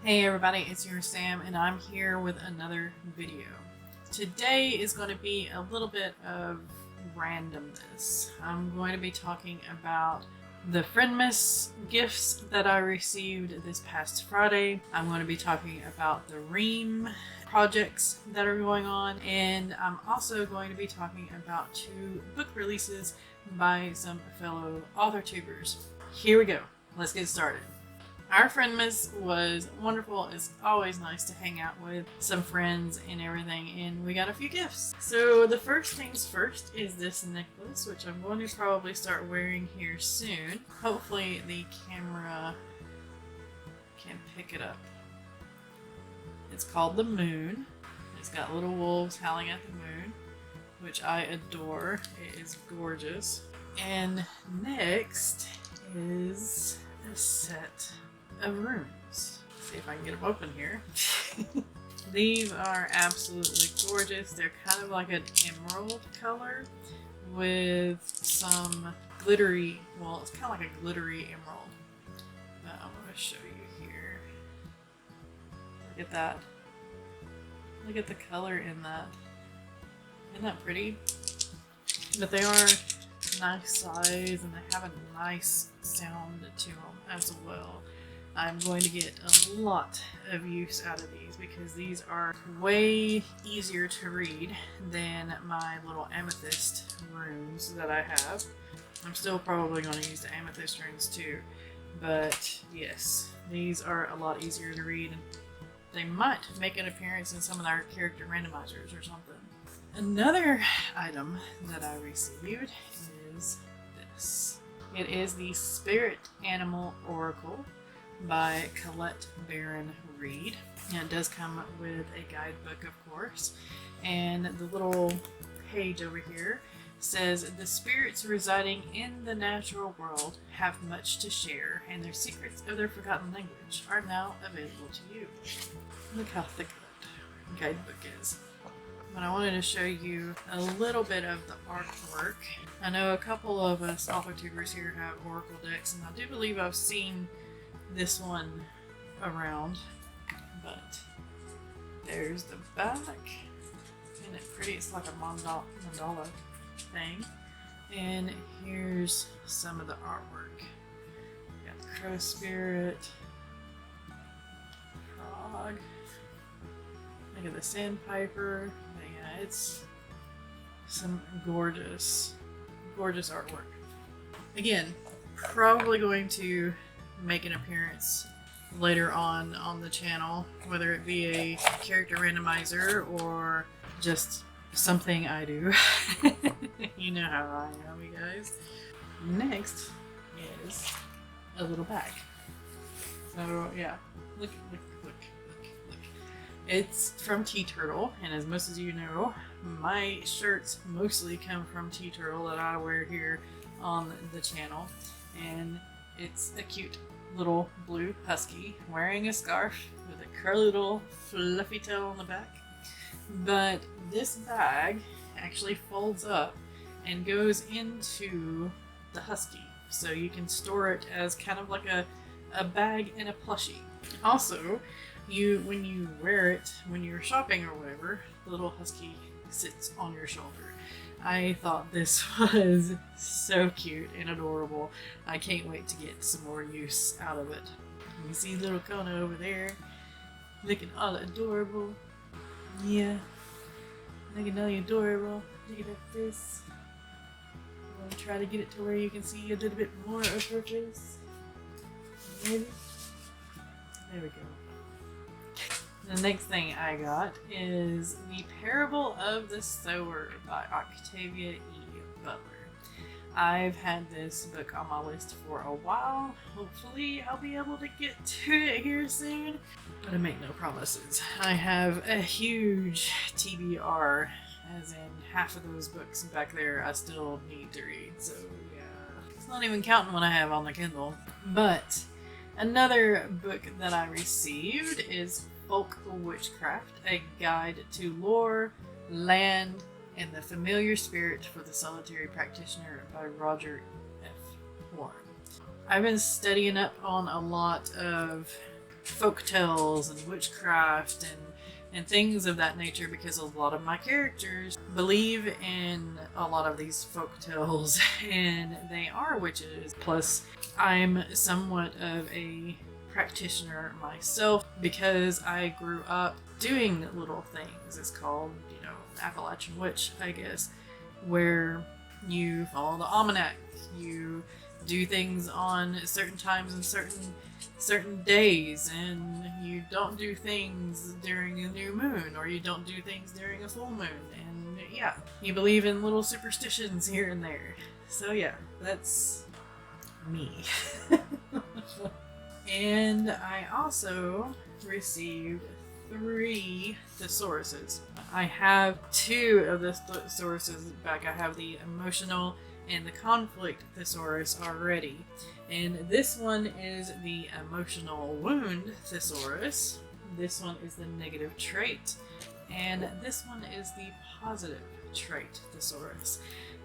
Hey everybody, it's your Sam and I'm here with another video. Today is going to be a little bit of randomness. I'm going to be talking about the Friendmas gifts that I received this past Friday. I'm going to be talking about the Ream projects that are going on, and I'm also going to be talking about 2 book releases by some fellow Authortubers. Here we go. Let's get started. Our Friendmas was wonderful. It's always nice to hang out with some friends and everything, and we got a few gifts. So the first things first is this necklace, which I'm going to probably start wearing here soon. Hopefully the camera can pick it up. It's called the Moon. It's got little wolves howling at the moon, which I adore. It is gorgeous. And next is a set of runes. Let's see if I can get them open here. These are absolutely gorgeous. They're kind of like an emerald color with some glittery, well, it's kind of like a glittery emerald. I'm going to show you here. Look at that. Look at the color in that. Isn't that pretty? But they are nice size and they have a nice sound to them as well. I'm going to get a lot of use out of these because these are way easier to read than my little amethyst runes that I have. I'm still probably going to use the amethyst runes too, but yes, these are a lot easier to read, and they might make an appearance in some of our character randomizers or something. Another item that I received is this. It is the Spirit Animal Oracle by Colette Baron Reed. And it does come with a guidebook, of course. And the little page over here says, the spirits residing in the natural world have much to share, and their secrets of their forgotten language are now available to you. Look how thick that guidebook is. But I wanted to show you a little bit of the artwork. I know a couple of us Authortubers here have Oracle decks, and I do believe I've seen this one around, but there's the back. Isn't it pretty? It's like a mandala thing. And here's some of the artwork. We got the crow spirit, frog. Look at the sandpiper. Yeah, it's some gorgeous, gorgeous artwork. Again, probably going to make an appearance later on the channel, whether it be a character randomizer or just something I do. You know how I am, you guys. Next is a little bag. So yeah, look. It's from Tea Turtle, and as most of you know, my shirts mostly come from Tea Turtle that I wear here on the channel, and it's a cute little blue husky wearing a scarf with a curly little fluffy tail on the back. But this bag actually folds up and goes into the husky, so you can store it as kind of like a bag and a plushie. Also, when you wear it when you're shopping or whatever, the little husky sits on your shoulder. I thought this was so cute and adorable. I can't wait to get some more use out of it. You can see little Kona over there looking all adorable. Yeah, looking all adorable. Look at that face. I'm going to try to get it to where you can see a little bit more of her face. Maybe. There we go. The next thing I got is The Parable of the Sower by Octavia E. Butler. I've had this book on my list for a while. Hopefully I'll be able to get to it here soon, but I make no promises. I have a huge TBR, as in half of those books back there I still need to read, so yeah. It's not even counting what I have on the Kindle. But another book that I received is Folk Witchcraft, a guide to lore, land, and the familiar spirit for the solitary practitioner by Roger F. Warren. I've been studying up on a lot of folk tales and witchcraft and things of that nature, because a lot of my characters believe in a lot of these folk tales and they are witches. Plus, I'm somewhat of a practitioner myself because I grew up doing little things. It's called, Appalachian Witch, I guess, where you follow the almanac, you do things on certain times and certain days, and you don't do things during a new moon, or you don't do things during a full moon, and yeah, you believe in little superstitions here and there. So yeah, that's me. And I also received 3 thesauruses. I have 2 of the thesauruses back. I have the emotional and the conflict thesaurus already. And this one is the emotional wound thesaurus. This one is the negative trait. And this one is the positive trait thesaurus.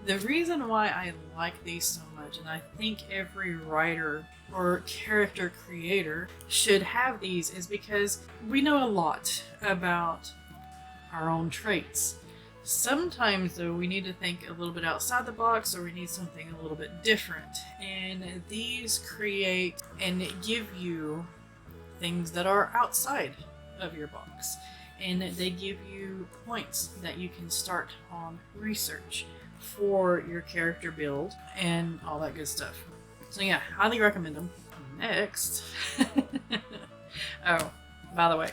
The reason why I like these so much, and I think every writer or character creator should have these, is because we know a lot about our own traits. Sometimes, though, we need to think a little bit outside the box, or we need something a little bit different. And these create and give you things that are outside of your box. And they give you points that you can start on research for your character build and all that good stuff. So yeah, highly recommend them. Next. Oh, by the way,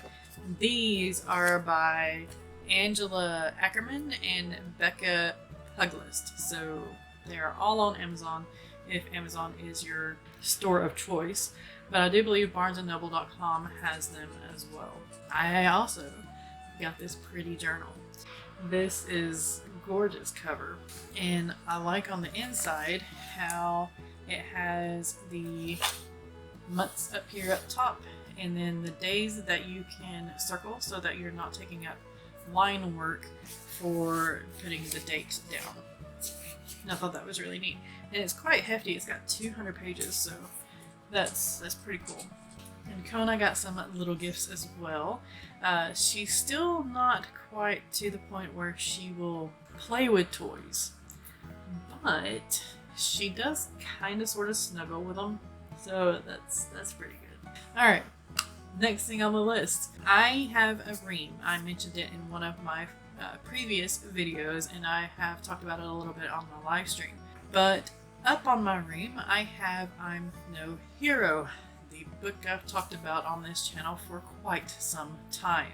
these are by Angela Ackerman and Becca Puglist. So they are all on Amazon, if Amazon is your store of choice. But I do believe barnesandnoble.com has them as well. I also got this pretty journal. This is gorgeous cover, and I like on the inside how it has the months up here up top, and then the days that you can circle so that you're not taking up line work for putting the date down. And I thought that was really neat, and it's quite hefty. It's got 200 pages, so that's pretty cool. And Kona got some little gifts as well. She's still not quite to the point where she will play with toys, but she does kind of sort of snuggle with them, so that's pretty good. Alright, next thing on the list. I have a Ream. I mentioned it in one of my previous videos, and I have talked about it a little bit on my live stream. But up on my Ream, I have I'm No Hero, the book I've talked about on this channel for quite some time.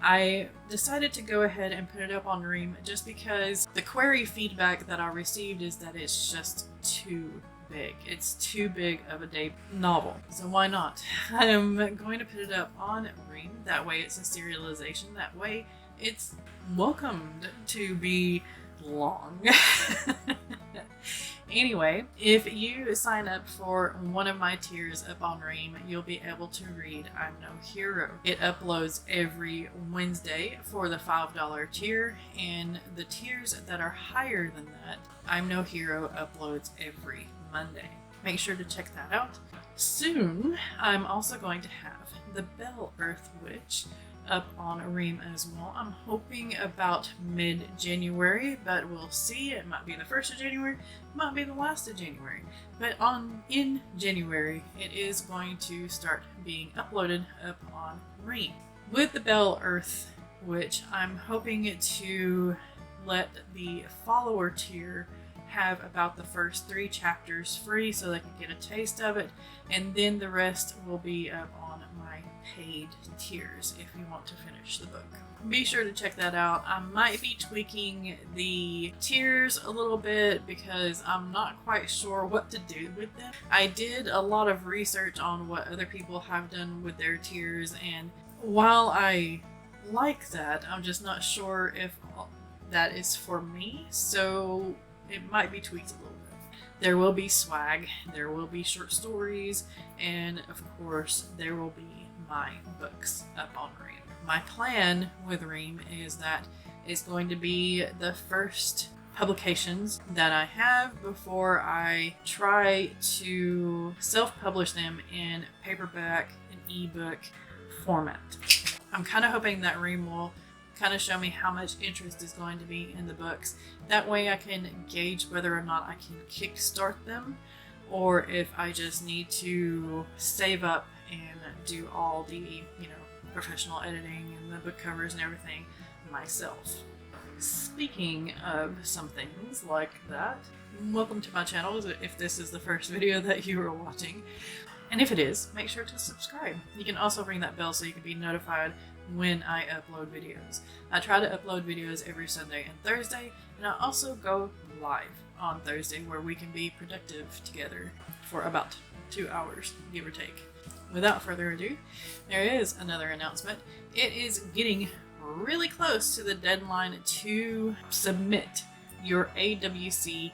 I decided to go ahead and put it up on Ream just because the query feedback that I received is that it's just too big. It's too big of a debut novel. So why not? I'm going to put it up on Ream. That way it's a serialization. That way it's welcomed to be long. Anyway, if you sign up for one of my tiers up on Ream, you'll be able to read I'm No Hero. It uploads every Wednesday for the $5 tier, and the tiers that are higher than that, I'm No Hero uploads every Monday. Make sure to check that out. Soon, I'm also going to have the Bell Earth Witch up on Ream as well. I'm hoping about mid-January, but we'll see. It might be the 1st of January, it might be the last of January. But in January, it is going to start being uploaded up on Ream. With the Bell Earth Witch, I'm hoping to let the follower tier have about the first 3 chapters free so they can get a taste of it, and then the rest will be up on my paid tiers if you want to finish the book. Be sure to check that out. I might be tweaking the tiers a little bit because I'm not quite sure what to do with them. I did a lot of research on what other people have done with their tiers, and while I like that, I'm just not sure if that is for me, so it might be tweaked a little bit. There will be swag, there will be short stories, and of course there will be my books up on Ream. My plan with Ream is that it's going to be the first publications that I have before I try to self-publish them in paperback and ebook format. I'm kind of hoping that Ream will kind of show me how much interest is going to be in the books. That way I can gauge whether or not I can kickstart them, or if I just need to save up and do all the, professional editing and the book covers and everything myself. Speaking of some things like that, welcome to my channel if this is the first video that you are watching. And if it is, make sure to subscribe. You can also ring that bell so you can be notified when I upload videos. I try to upload videos every Sunday and Thursday, and I also go live on Thursday where we can be productive together for about 2 hours, give or take. Without further ado, there is another announcement. It is getting really close to the deadline to submit your AWC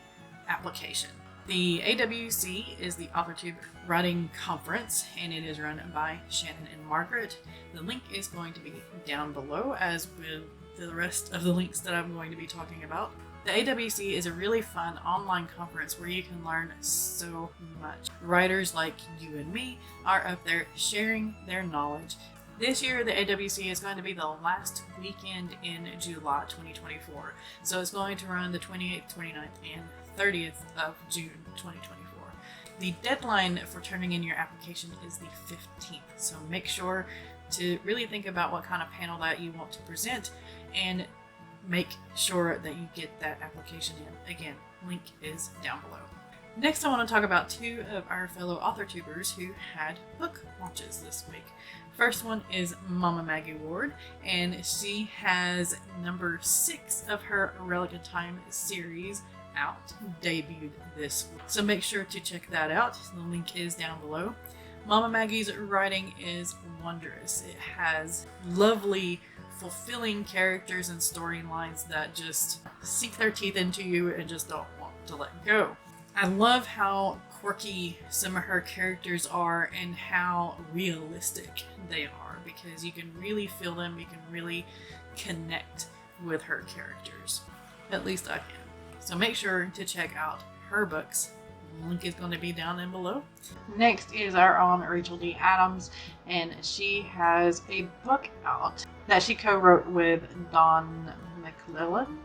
application. The AWC is the Authortuber Writing Conference, and it is run by Shannon and Margaret. The link is going to be down below, as with the rest of the links that I'm going to be talking about. The AWC is a really fun online conference where you can learn so much. Writers like you and me are up there sharing their knowledge. This year, the AWC is going to be the last weekend in July 2024. So it's going to run the 28th, 29th, and 30th of June 2024. The deadline for turning in your application is the 15th. So make sure to really think about what kind of panel that you want to present and make sure that you get that application in. Again, link is down below. Next, I want to talk about two of our fellow Authortubers who had book launches this week. First one is Mama Maggie Ward, and she has number 6 of her Relic of Time series out, debuted this week. So make sure to check that out. The link is down below. Mama Maggie's writing is wondrous. It has lovely, fulfilling characters and storylines that just sink their teeth into you and just don't want to let go. I love how quirky some of her characters are and how realistic they are, because you can really feel them, you can really connect with her characters. At least I can. So make sure to check out her books. The link is going to be down in below. Next is our own Rachel D. Adams, and she has a book out that she co-wrote with Dawn McClellan.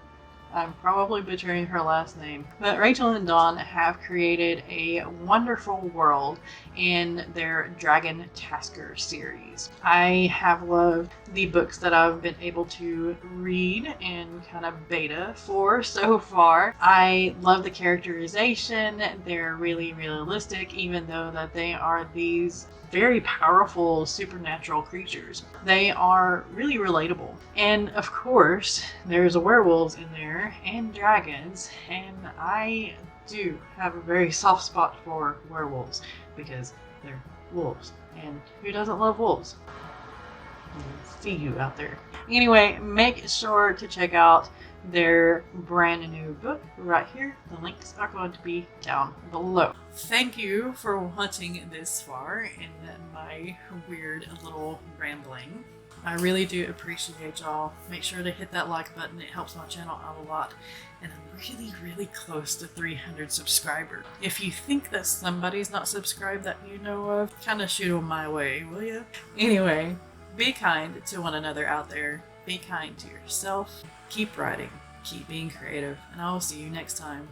I'm probably butchering her last name, but Rachel and Dawn have created a wonderful world in their Dragon Tasker series. I have loved the books that I've been able to read and kind of beta for so far. I love the characterization. They're really realistic, even though that they are these very powerful supernatural creatures. They are really relatable. And of course, there's werewolves in there and dragons, and I do have a very soft spot for werewolves because they're wolves. And who doesn't love wolves? I see you out there. Anyway, make sure to check out their brand new book right here. The links are going to be down below. Thank you for watching this far in my weird little rambling. I really do appreciate y'all. Make sure to hit that like button. It helps my channel out a lot. And I'm really close to 300 subscribers. If you think that somebody's not subscribed that you know of, kind of shoot them my way, will you? Anyway, be kind to one another out there. Be kind to yourself. Keep writing. Keep being creative. And I will see you next time.